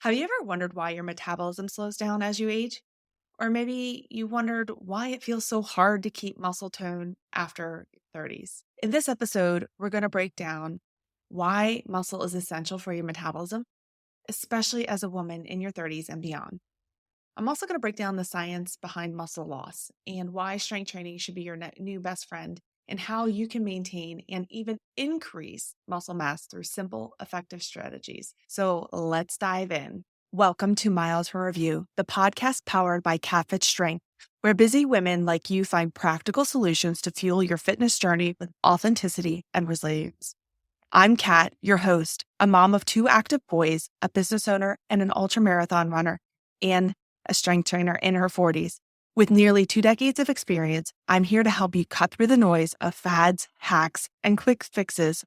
Have you ever wondered why your metabolism slows down as you age? Or maybe you wondered why it feels so hard to keep muscle tone after 30s. In this episode, we're going to break down why muscle is essential for your metabolism, especially as a woman in your 30s and beyond. I'm also going to break down the science behind muscle loss and why strength training should be your new best friend and how you can maintain and even increase muscle mass through simple, effective strategies. So let's dive in. Welcome to Miles from Review, the podcast powered by CatFit Strength, where busy women like you find practical solutions to fuel your fitness journey with authenticity and resilience. I'm Kat, your host, a mom of 2 active boys, a business owner, and an ultramarathon runner, and a strength trainer in her 40s. With nearly 2 decades of experience, I'm here to help you cut through the noise of fads, hacks, and quick fixes.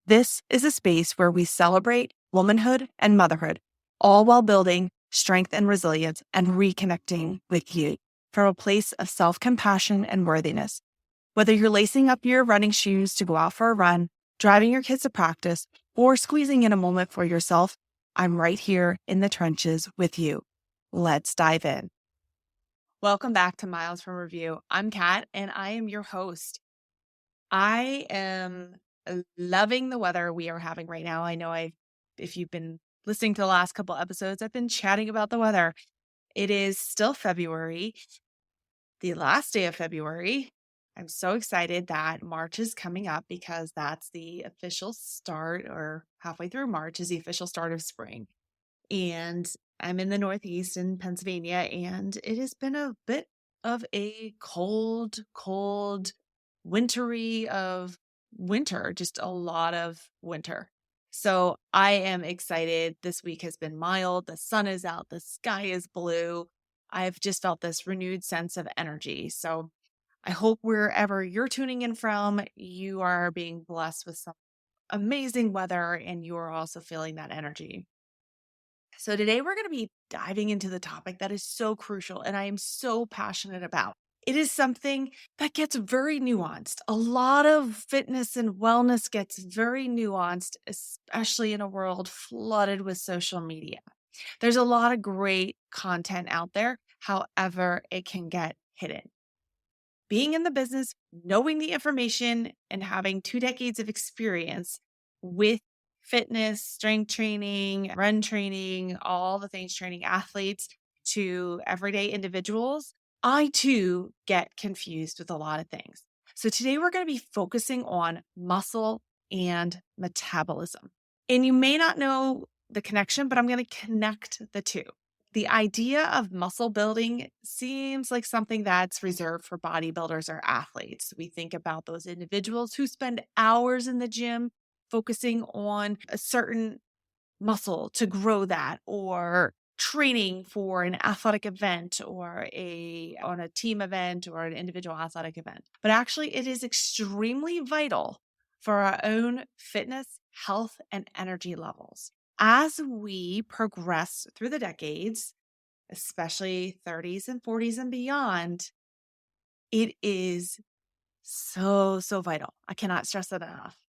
This is a space where we celebrate womanhood and motherhood, all while building strength and resilience and reconnecting with you from a place of self-compassion and worthiness. Whether you're lacing up your running shoes to go out for a run, driving your kids to practice, or squeezing in a moment for yourself, I'm right here in the trenches with you. Let's dive in. Welcome back to Miles from Review. I'm Kat, and I am your host. I am loving the weather we are having right now. I know if you've been listening to the last couple episodes, I've been chatting about the weather. It is still February, the last day of February. I'm so excited that March is coming up because that's the official start, or halfway through March is the official start of spring. And I'm in the Northeast in Pennsylvania, and it has been a bit of a cold, wintry of winter, just a lot of winter. So I am excited. This week has been mild. The sun is out. The sky is blue. I've just felt this renewed sense of energy. So I hope wherever you're tuning in from, you are being blessed with some amazing weather and you are also feeling that energy. So today we're going to be diving into the topic that is so crucial and I am so passionate about. It is something that gets very nuanced. A lot of fitness and wellness gets very nuanced, especially in a world flooded with social media. There's a lot of great content out there. However, it can get hidden. Being in the business, knowing the information, and having 2 decades of experience with fitness, strength training, run training, all the things training athletes to everyday individuals, I too get confused with a lot of things. So today we're going to be focusing on muscle and metabolism. And you may not know the connection, but I'm going to connect the two. The idea of muscle building seems like something that's reserved for bodybuilders or athletes. We think about those individuals who spend hours in the gym focusing on a certain muscle to grow that, or training for an athletic event or on a team event or an individual athletic event. But actually, it is extremely vital for our own fitness, health, and energy levels. As we progress through the decades, especially 30s and 40s and beyond, it is so vital. I cannot stress that enough.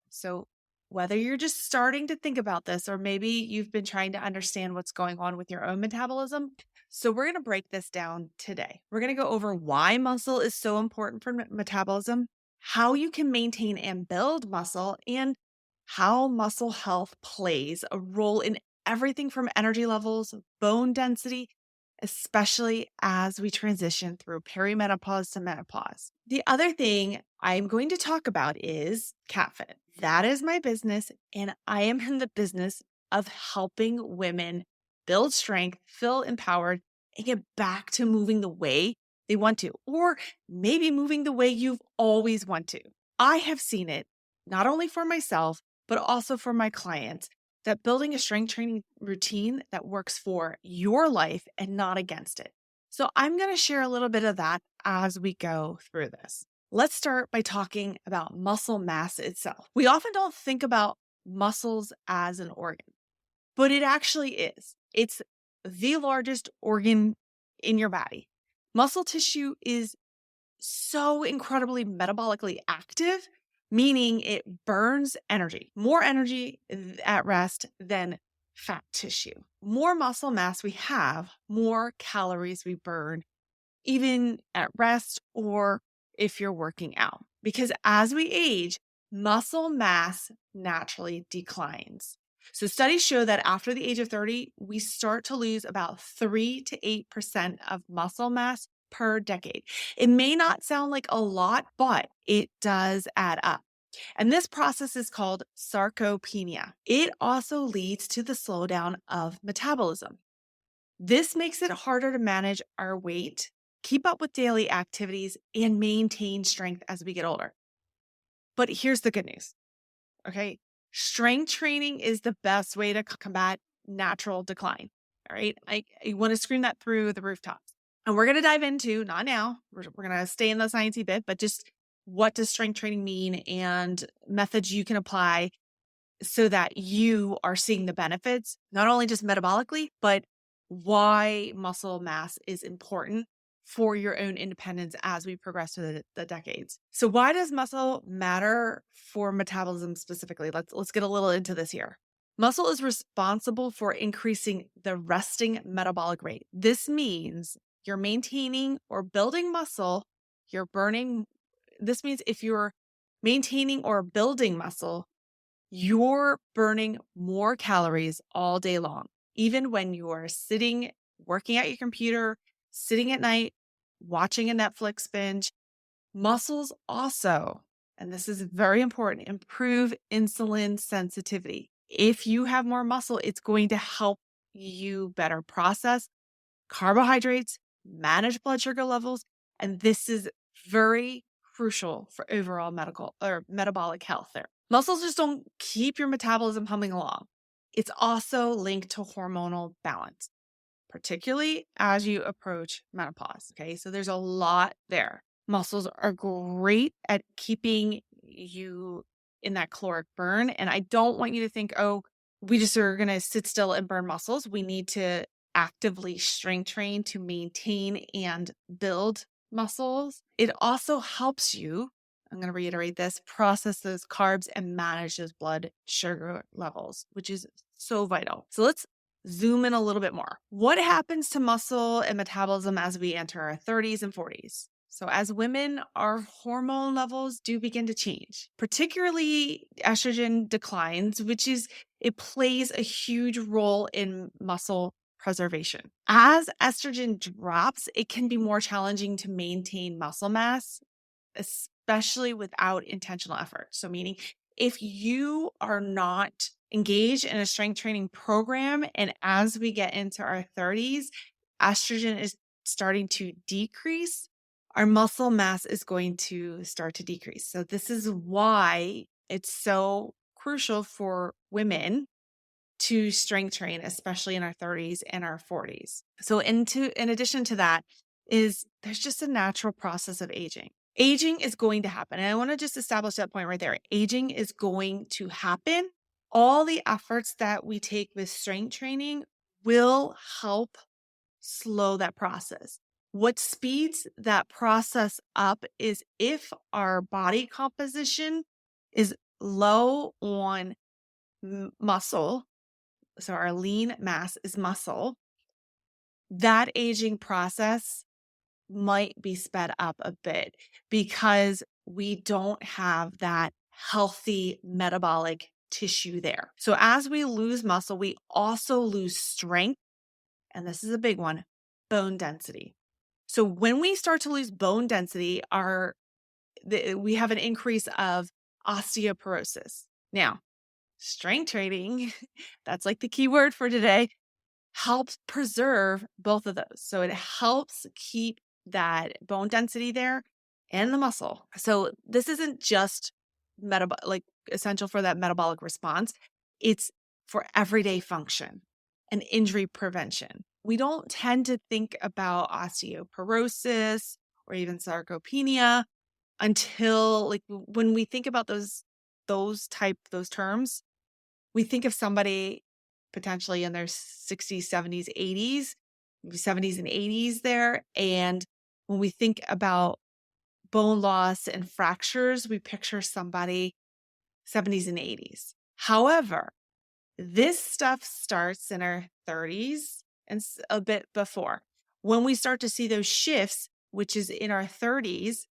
So whether you're just starting to think about this, or maybe you've been trying to understand what's going on with your own metabolism, so we're going to break this down today. We're going to go over why muscle is so important for metabolism, how you can maintain and build muscle, and how muscle health plays a role in everything from energy levels, bone density, especially as we transition through perimenopause to menopause. The other thing I'm going to talk about is CatFit. That is my business, and I am in the business of helping women build strength, feel empowered, and get back to moving the way they want to, or maybe moving the way you've always wanted to. I have seen it not only for myself, but also for my clients, that building a strength training routine that works for your life and not against it. So I'm going to share a little bit of that as we go through this. Let's start by talking about muscle mass itself. We often don't think about muscles as an organ, but it actually is. It's the largest organ in your body. Muscle tissue is so incredibly metabolically active, meaning it burns energy, more energy at rest than fat tissue. More muscle mass we have, more calories we burn, even at rest or if you're working out. Because as we age, muscle mass naturally declines. So studies show that after the age of 30, we start to lose about 3 to 8% of muscle mass per decade. It may not sound like a lot, but it does add up. And this process is called sarcopenia. It also leads to the slowdown of metabolism. This makes it harder to manage our weight, keep up with daily activities, and maintain strength as we get older. But here's the good news, okay? Strength training is the best way to combat natural decline, all right? I want to scream that through the rooftops. And we're going to dive into, not now, we're going to stay in the sciencey bit, but just what does strength training mean and methods you can apply so that you are seeing the benefits, not only just metabolically, but why muscle mass is important for your own independence as we progress through the decades. So why does muscle matter for metabolism specifically? Let's get a little into this here. Muscle is responsible for increasing the resting metabolic rate. This means you're maintaining or building muscle, you're burning. This means if you're maintaining or building muscle, you're burning more calories all day long, even when you are sitting, working at your computer, sitting at night, watching a Netflix binge. Muscles also, and this is very important, improve insulin sensitivity. If you have more muscle, it's going to help you better process carbohydrates, manage blood sugar levels, and this is very crucial for overall medical or metabolic health there. Muscles just don't keep your metabolism humming along. It's also linked to hormonal balance, particularly as you approach menopause. Okay, so there's a lot there. Muscles are great at keeping you in that caloric burn. And I don't want you to think, oh, we just are going to sit still and burn muscles. We need to actively strength train to maintain and build muscles. It also helps you, I'm going to reiterate this, process those carbs and manage those blood sugar levels, which is so vital. So let's zoom in a little bit more. What happens to muscle and metabolism as we enter our 30s and 40s? So as women, our hormone levels do begin to change, particularly estrogen declines, it plays a huge role in muscle preservation. As estrogen drops, it can be more challenging to maintain muscle mass, especially without intentional effort. So meaning if you are not engaged in a strength training program, and as we get into our 30s, estrogen is starting to decrease, our muscle mass is going to start to decrease. So this is why it's so crucial for women to strength train, especially in our 30s and our 40s. So in addition to that is there's just a natural process of aging. Aging is going to happen. And I want to just establish that point right there. Aging is going to happen. All the efforts that we take with strength training will help slow that process. What speeds that process up is if our body composition is low on muscle, so our lean mass is muscle, that aging process might be sped up a bit because we don't have that healthy metabolic tissue there. So as we lose muscle, we also lose strength. And this is a big one, bone density. So when we start to lose bone density, we have an increase of osteoporosis. Now, strength training, that's like the key word for today, helps preserve both of those. So it helps keep that bone density there and the muscle. So this isn't just essential for that metabolic response. It's for everyday function and injury prevention. We don't tend to think about osteoporosis or even sarcopenia until when we think about those terms, we think of somebody potentially in their 60s, 70s, 80s, maybe 70s and 80s there. And when we think about bone loss and fractures, we picture somebody 70s and 80s. However, This stuff starts in our 30s and a bit before. When we start to see those shifts, which is in our 30s,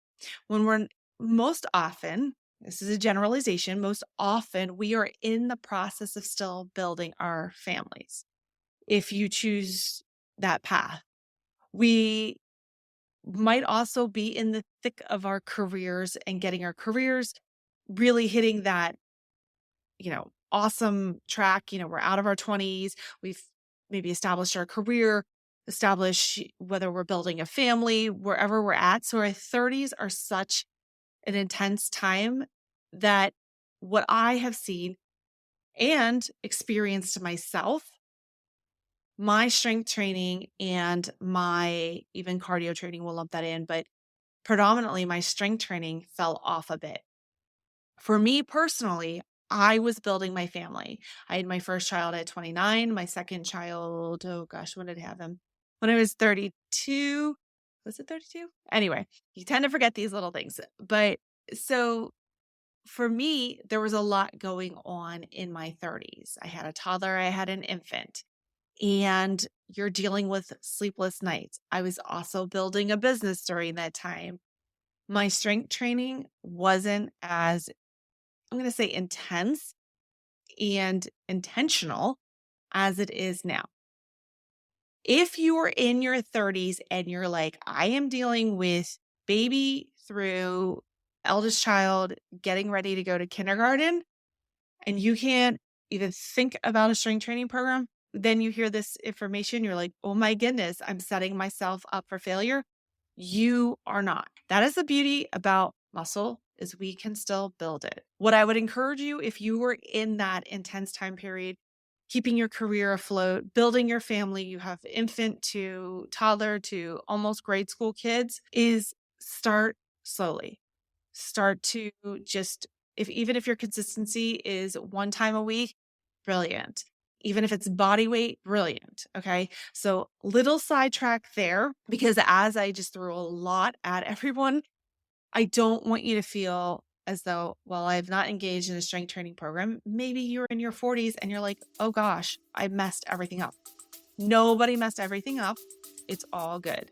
when we're most often, this is a generalization, most often we are in the process of still building our families. If you choose that path, we might also be in the thick of our careers and getting our careers really hitting that, awesome track. We're out of our 20s. We've maybe established our career, establish whether we're building a family, wherever we're at. So our 30s are such an intense time that what I have seen and experienced myself, my strength training and my even cardio training, we'll lump that in, but predominantly my strength training fell off a bit. For me personally, I was building my family. I had my first child at 29, my second child, oh gosh, when did I have him? When I was 32. Was it 32? Anyway, you tend to forget these little things. But so for me, there was a lot going on in my 30s. I had a toddler, I had an infant, and you're dealing with sleepless nights. I was also building a business during that time. My strength training wasn't as, I'm going to say, intense and intentional as it is now. If you are in your 30s and you're like, I am dealing with baby through eldest child getting ready to go to kindergarten, and you can't even think about a strength training program, then you hear this information, you're like, oh my goodness, I'm setting myself up for failure. You are not. That is the beauty about muscle, is we can still build it. What I would encourage you, if you were in that intense time period, keeping your career afloat, building your family, you have infant to toddler to almost grade school kids, is start slowly. Start to just, even if your consistency is one time a week, brilliant. Even if it's body weight, brilliant. Okay. So little sidetrack there, because as I just threw a lot at everyone, I don't want you to feel as though, well, I've not engaged in a strength training program. Maybe you're in your 40s and you're like, oh gosh, I messed everything up. Nobody messed everything up. It's all good.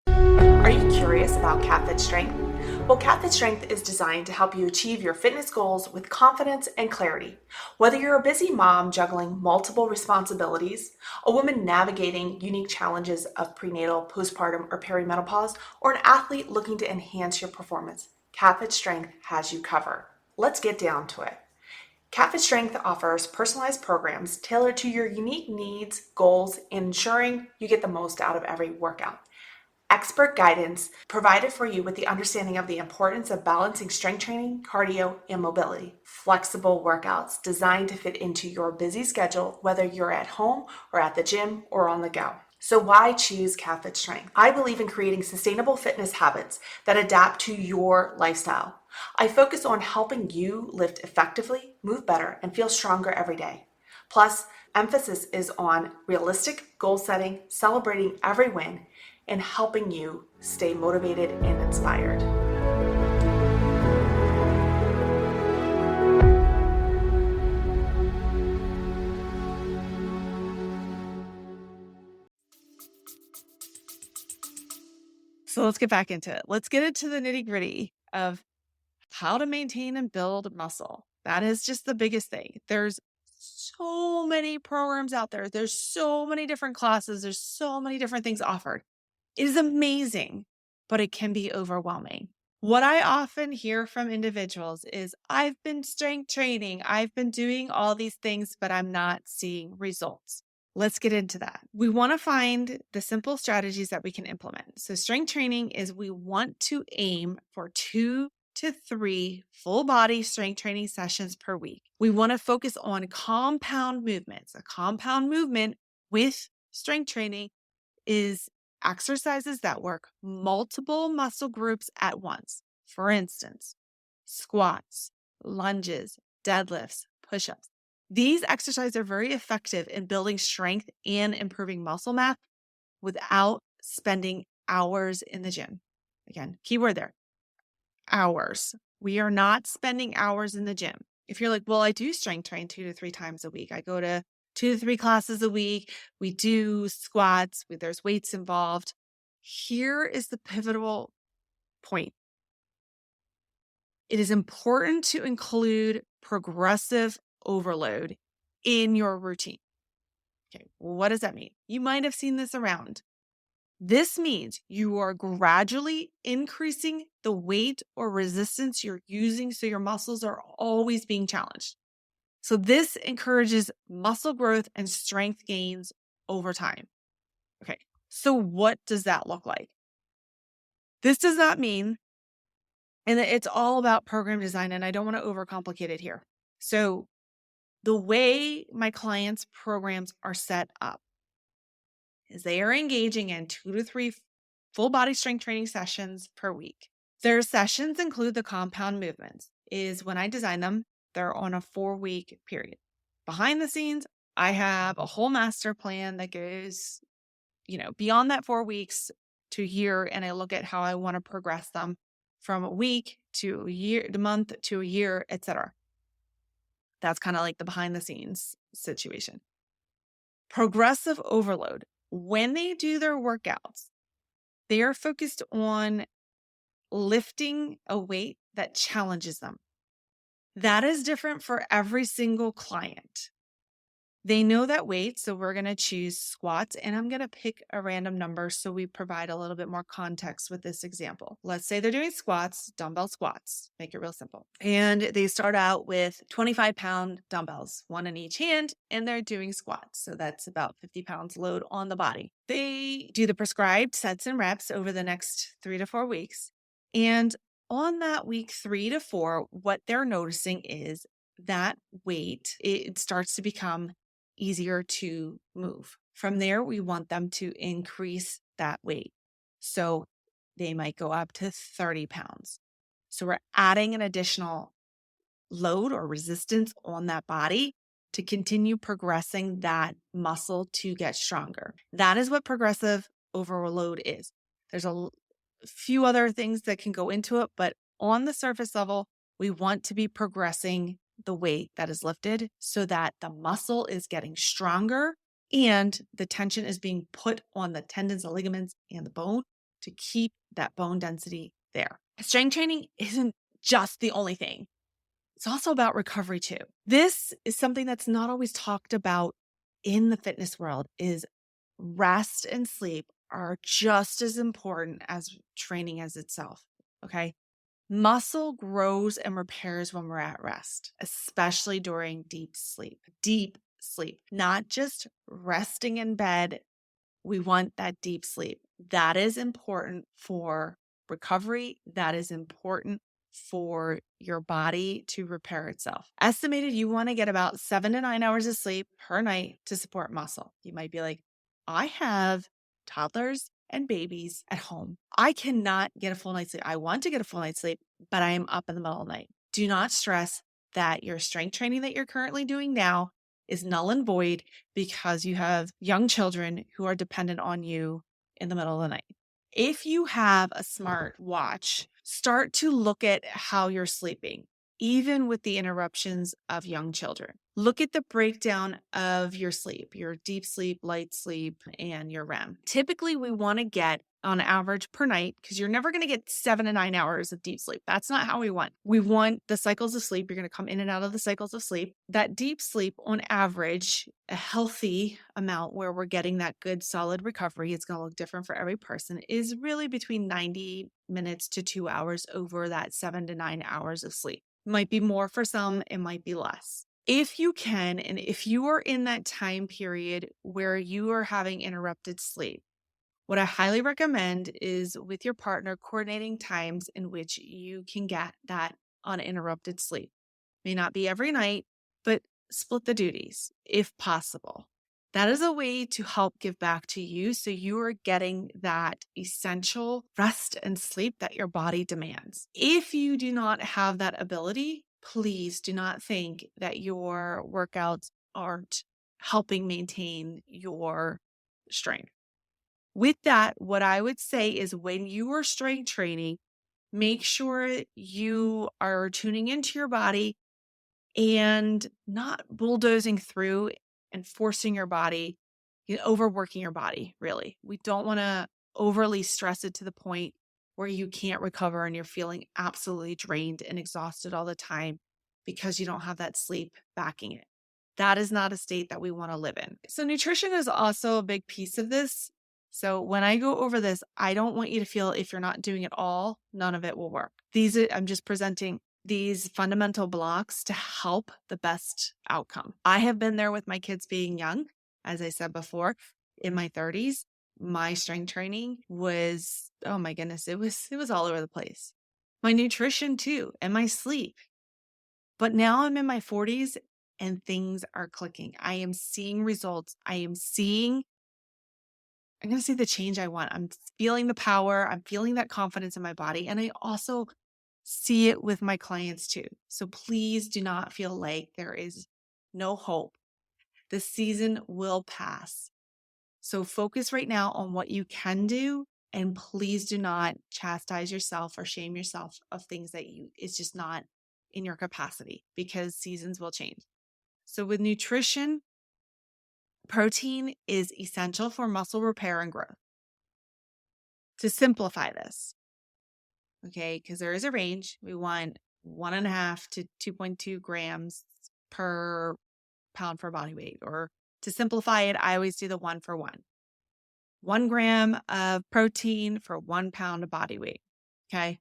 Are you curious about CatFit Strength? Well, CatFit Strength is designed to help you achieve your fitness goals with confidence and clarity. Whether you're a busy mom juggling multiple responsibilities, a woman navigating unique challenges of prenatal, postpartum, or perimenopause, or an athlete looking to enhance your performance, CatFit Strength has you covered. Let's get down to it. CatFit Strength offers personalized programs tailored to your unique needs, goals, and ensuring you get the most out of every workout. Expert guidance provided for you with the understanding of the importance of balancing strength training, cardio, and mobility. Flexible workouts designed to fit into your busy schedule, whether you're at home or at the gym or on the go. So why choose CatFit Strength? I believe in creating sustainable fitness habits that adapt to your lifestyle. I focus on helping you lift effectively, move better, and feel stronger every day. Plus, emphasis is on realistic goal setting, celebrating every win, and helping you stay motivated and inspired. So let's get back into it. Let's get into the nitty gritty of how to maintain and build muscle. That is just the biggest thing. There's so many programs out there. There's so many different classes. There's so many different things offered. It is amazing, but it can be overwhelming. What I often hear from individuals is, I've been strength training, I've been doing all these things, but I'm not seeing results. Let's get into that. We want to find the simple strategies that we can implement. So strength training is, we want to aim for 2 to 3 full body strength training sessions per week. We want to focus on compound movements. A compound movement with strength training is exercises that work multiple muscle groups at once. For instance, squats, lunges, deadlifts, push-ups. These exercises are very effective in building strength and improving muscle mass without spending hours in the gym. Again, keyword there, hours. We are not spending hours in the gym. If you're like, well, I do strength train 2 to 3 times a week. I go to 2 to 3 classes a week. We do squats. There's weights involved. Here is the pivotal point. It is important to include progressive overload in your routine. Okay, what does that mean? You might have seen this around. This means you are gradually increasing the weight or resistance you're using so your muscles are always being challenged. So this encourages muscle growth and strength gains over time. Okay, so what does that look like? This does not mean, and it's all about program design, and I don't want to overcomplicate it here. So the way my clients' programs are set up is they are engaging in 2 to 3 full body strength training sessions per week. Their sessions include the compound movements. Is when I design them, they're on a 4-week period. Behind the scenes, I have a whole master plan that goes, beyond that 4 weeks to a year, and I look at how I want to progress them from a week to a year, the month to a year, etc. That's kind of like the behind the scenes situation. Progressive overload. When they do their workouts, they are focused on lifting a weight that challenges them. That is different for every single client. They know that weight, so we're going to choose squats, and I'm going to pick a random number so we provide a little bit more context with this example. Let's say they're doing squats, dumbbell squats, make it real simple. And they start out with 25-pound dumbbells, one in each hand, and they're doing squats. So that's about 50 pounds load on the body. They do the prescribed sets and reps over the next 3 to 4 weeks. And on that week 3 to 4, what they're noticing is that weight, it starts to become easier to move. From there, we want them to increase that weight. So they might go up to 30 pounds. So we're adding an additional load or resistance on that body to continue progressing that muscle to get stronger. That is what progressive overload is. There's a few other things that can go into it, but on the surface level, we want to be progressing the weight that is lifted so that the muscle is getting stronger and the tension is being put on the tendons, the ligaments, and the bone to keep that bone density there. Strength training isn't just the only thing. It's also about recovery too. This is something that's not always talked about in the fitness world. Is rest and sleep are just as important as training as itself. Okay. Muscle grows and repairs when we're at rest, especially during deep sleep. Deep sleep, not just resting in bed. We want that deep sleep. That is important for recovery. That is important for your body to repair itself. Estimated, you want to get about 7 to 9 hours of sleep per night to support muscle. You might be like, I have toddlers and babies at home. I cannot get a full night's sleep. I want to get a full night's sleep, but I am up in the middle of the night. Do not stress that your strength training that you're currently doing now is null and void because you have young children who are dependent on you in the middle of the night. If you have a smart watch, start to look at how you're sleeping, even with the interruptions of young children. Look at the breakdown of your sleep, your deep sleep, light sleep, and your REM. Typically, we want to get on average per night, because you're never going to get 7 to 9 hours of deep sleep. That's not how we want. We want the cycles of sleep. You're going to come in and out of the cycles of sleep. That deep sleep, on average, a healthy amount where we're getting that good solid recovery, it's going to look different for every person, is really between 90 minutes to 2 hours over that 7 to 9 hours of sleep. Might be more for some, it might be less. If you can, and if you are in that time period where you are having interrupted sleep, what I highly recommend is with your partner coordinating times in which you can get that uninterrupted sleep. May not be every night, but split the duties if possible. That is a way to help give back to you so you are getting that essential rest and sleep that your body demands. If you do not have that ability, please do not think that your workouts aren't helping maintain your strength. With that, what I would say is when you are strength training, Make sure you are tuning into your body and not bulldozing through and forcing your body, overworking your body, really. We don't want to overly stress it to the point where you can't recover and you're feeling absolutely drained and exhausted all the time because you don't have that sleep backing it. That is not a state that we want to live in. So nutrition is also a big piece of this. So when I go over this, I don't want you to feel if you're not doing it all, none of it will work. I'm just presenting these fundamental blocks to help the best outcome. I have been there with my kids being young. As I said before, in my 30s, my strength training was, oh my goodness, it was all over the place. My nutrition too, and my sleep. But now I'm in my 40s and things are clicking. I am seeing results. I'm going to see the change I want. I'm feeling the power. I'm feeling that confidence in my body. And I also see it with my clients too. So please do not feel like there is no hope. The season will pass. So focus right now on what you can do. And please do not chastise yourself or shame yourself of things that it's just not in your capacity, because seasons will change. So with nutrition, protein is essential for muscle repair and growth. To simplify this, okay, because there is a range, we want 1.5 to 2.2 grams per pound for body weight. Or to simplify it, I always do the 1-for-1. 1 gram of protein for 1 pound of body weight. Okay.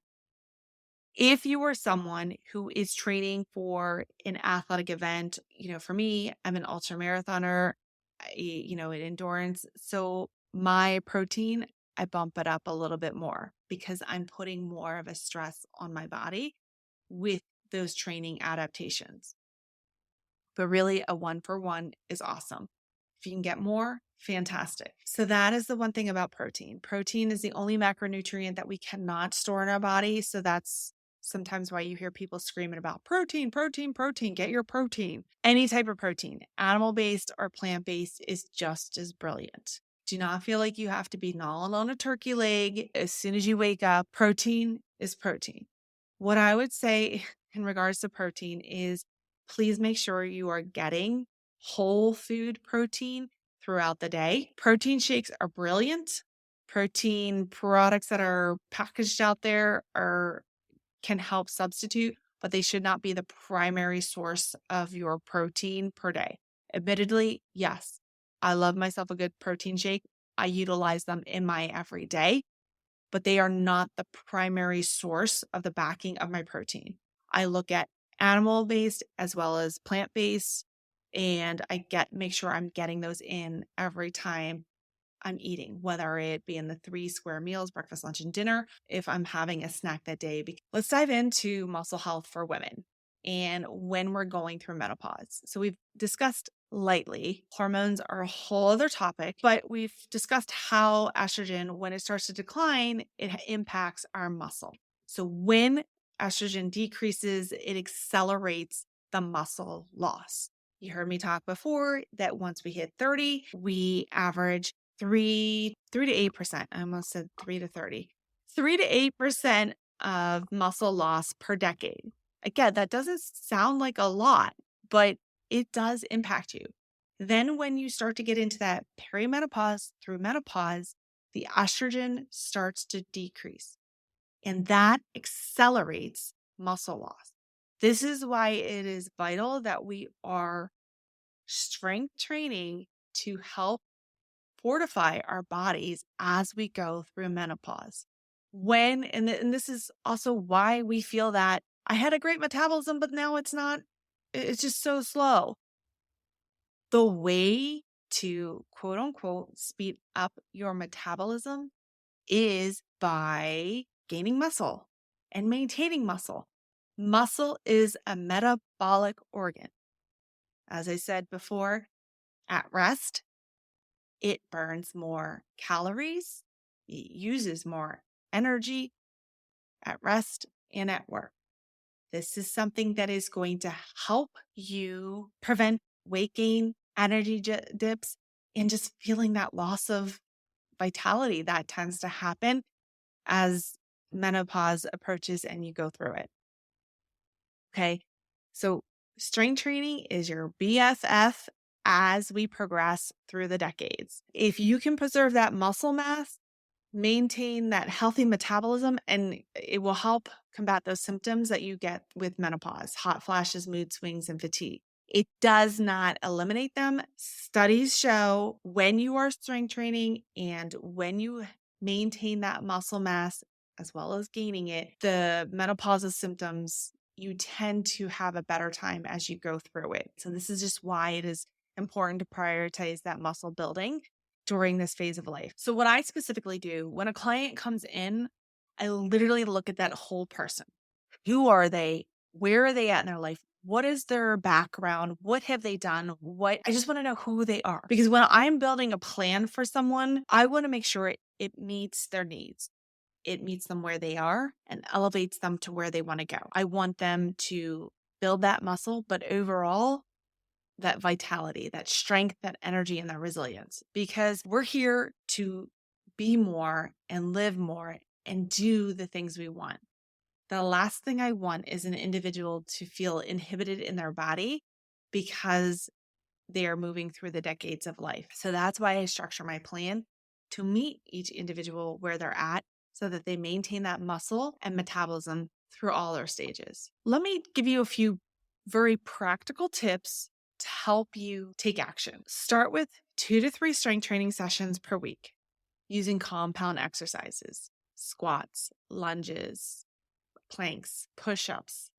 If you are someone who is training for an athletic event, for me, I'm an ultra marathoner, in endurance. So my protein, I bump it up a little bit more because I'm putting more of a stress on my body with those training adaptations. But really, a 1-for-1 is awesome. If you can get more, fantastic. So that is the one thing about protein. Protein is the only macronutrient that we cannot store in our body. So that's sometimes why you hear people screaming about protein, protein, protein, get your protein. Any type of protein, animal-based or plant-based, is just as brilliant. Do not feel like you have to be gnawing on a turkey leg as soon as you wake up. Protein is protein. What I would say in regards to protein is please make sure you are getting whole food protein throughout the day. Protein shakes are brilliant. Protein products that are packaged out there can help substitute, but they should not be the primary source of your protein per day. Admittedly, yes, I love myself a good protein shake. I utilize them in my everyday, but they are not the primary source of the backing of my protein. I look at animal-based as well as plant-based, and make sure I'm getting those in every time I'm eating, whether it be in the 3 square meals, breakfast, lunch, and dinner, if I'm having a snack that day. Let's dive into muscle health for women and when we're going through menopause. So we've discussed lightly, hormones are a whole other topic, but we've discussed how estrogen, when it starts to decline, it impacts our muscle. So when estrogen decreases, it accelerates the muscle loss. You heard me talk before that once we hit 30, we average 3 to 8%. I almost said 3 to 30. 3 to 8% of muscle loss per decade. Again, that doesn't sound like a lot, but it does impact you. Then when you start to get into that perimenopause through menopause, the estrogen starts to decrease, and that accelerates muscle loss. This is why it is vital that we are strength training to help fortify our bodies as we go through menopause. And this is also why we feel that I had a great metabolism, but now it's just so slow. The way to quote unquote speed up your metabolism is by gaining muscle and maintaining muscle. Muscle is a metabolic organ. As I said before, at rest, it burns more calories, it uses more energy at rest and at work. This is something that is going to help you prevent weight gain, energy dips, and just feeling that loss of vitality that tends to happen as menopause approaches and you go through it. Okay. So strength training is your BFF as we progress through the decades. If you can preserve that muscle mass, maintain that healthy metabolism, and it will help combat those symptoms that you get with menopause, hot flashes, mood swings, and fatigue. It does not eliminate them. Studies show when you are strength training and when you maintain that muscle mass as well as gaining it, the menopausal symptoms, you tend to have a better time as you go through it. So this is just why it is important to prioritize that muscle building during this phase of life. So what I specifically do when a client comes in, I literally look at that whole person. Who are they? Where are they at in their life? What is their background? What have they done? I just want to know who they are. Because when I'm building a plan for someone, I want to make sure it meets their needs. It meets them where they are and elevates them to where they want to go. I want them to build that muscle, but overall, that vitality, that strength, that energy, and that resilience, because we're here to be more and live more and do the things we want. The last thing I want is an individual to feel inhibited in their body because they are moving through the decades of life. So that's why I structure my plan to meet each individual where they're at so that they maintain that muscle and metabolism through all their stages. Let me give you a few very practical tips to help you take action. Start with 2 to 3 strength training sessions per week using compound exercises, squats, lunges, planks, push-ups.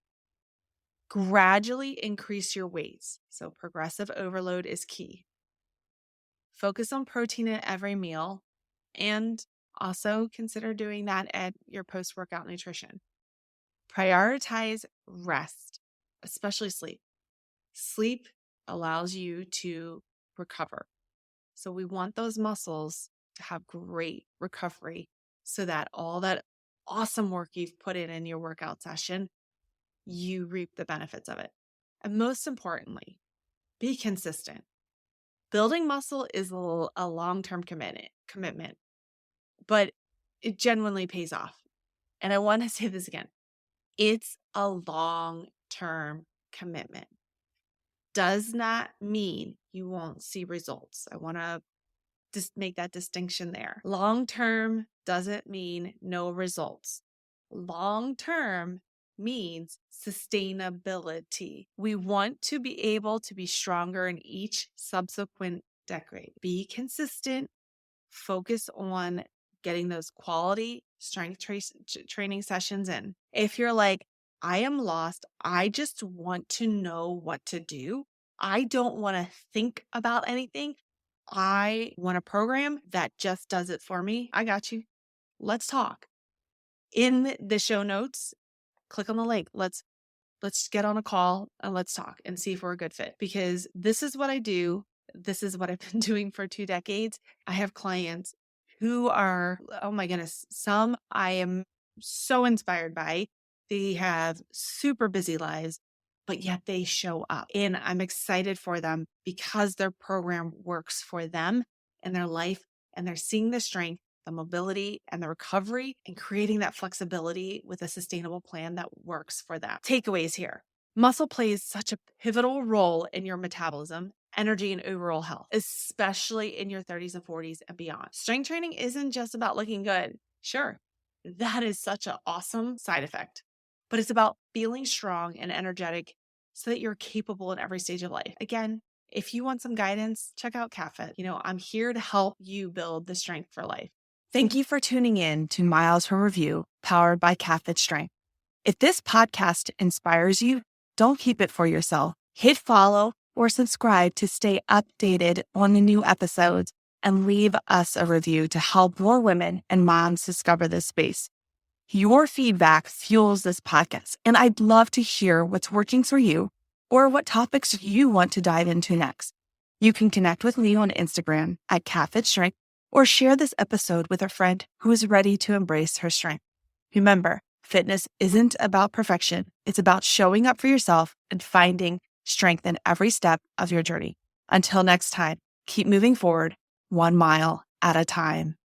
Gradually increase your weights. So progressive overload is key. Focus on protein at every meal and also consider doing that at your post-workout nutrition. Prioritize rest, especially sleep. Sleep allows you to recover. So we want those muscles to have great recovery so that all that awesome work you've put in your workout session, you reap the benefits of it. And most importantly, be consistent. Building muscle is a long-term commitment, but it genuinely pays off. And I want to say this again. It's a long-term commitment. Does not mean you won't see results. I want to just make that distinction there. Long-term doesn't mean no results. Long-term means sustainability. We want to be able to be stronger in each subsequent decade. Be consistent, focus on getting those quality strength training sessions in. If you're like, I am lost, I just want to know what to do, I don't want to think about anything, I want a program that just does it for me, I got you. Let's talk. In the show notes, click on the link. Let's get on a call and let's talk and see if we're a good fit, because this is what I do. This is what I've been doing for 2 decades. I have clients who are, oh my goodness, some I am so inspired by. They have super busy lives, but yet they show up. And I'm excited for them because their program works for them and their life, and they're seeing the strength, the mobility, and the recovery, and creating that flexibility with a sustainable plan that works for them. Takeaways here. Muscle plays such a pivotal role in your metabolism, energy, and overall health, especially in your 30s and 40s and beyond. Strength training isn't just about looking good. Sure, that is such an awesome side effect, but it's about feeling strong and energetic so that you're capable in every stage of life. Again, if you want some guidance, check out CatFit. I'm here to help you build the strength for life. Thank you for tuning in to Miles from Review, powered by CatFit Strength. If this podcast inspires you, don't keep it for yourself. Hit follow or subscribe to stay updated on the new episodes, and leave us a review to help more women and moms discover this space. Your feedback fuels this podcast, and I'd love to hear what's working for you or what topics you want to dive into next. You can connect with me on Instagram at CatFitStrength, or share this episode with a friend who is ready to embrace her strength. Remember, fitness isn't about perfection. It's about showing up for yourself and finding strength in every step of your journey. Until next time, keep moving forward, 1 mile at a time.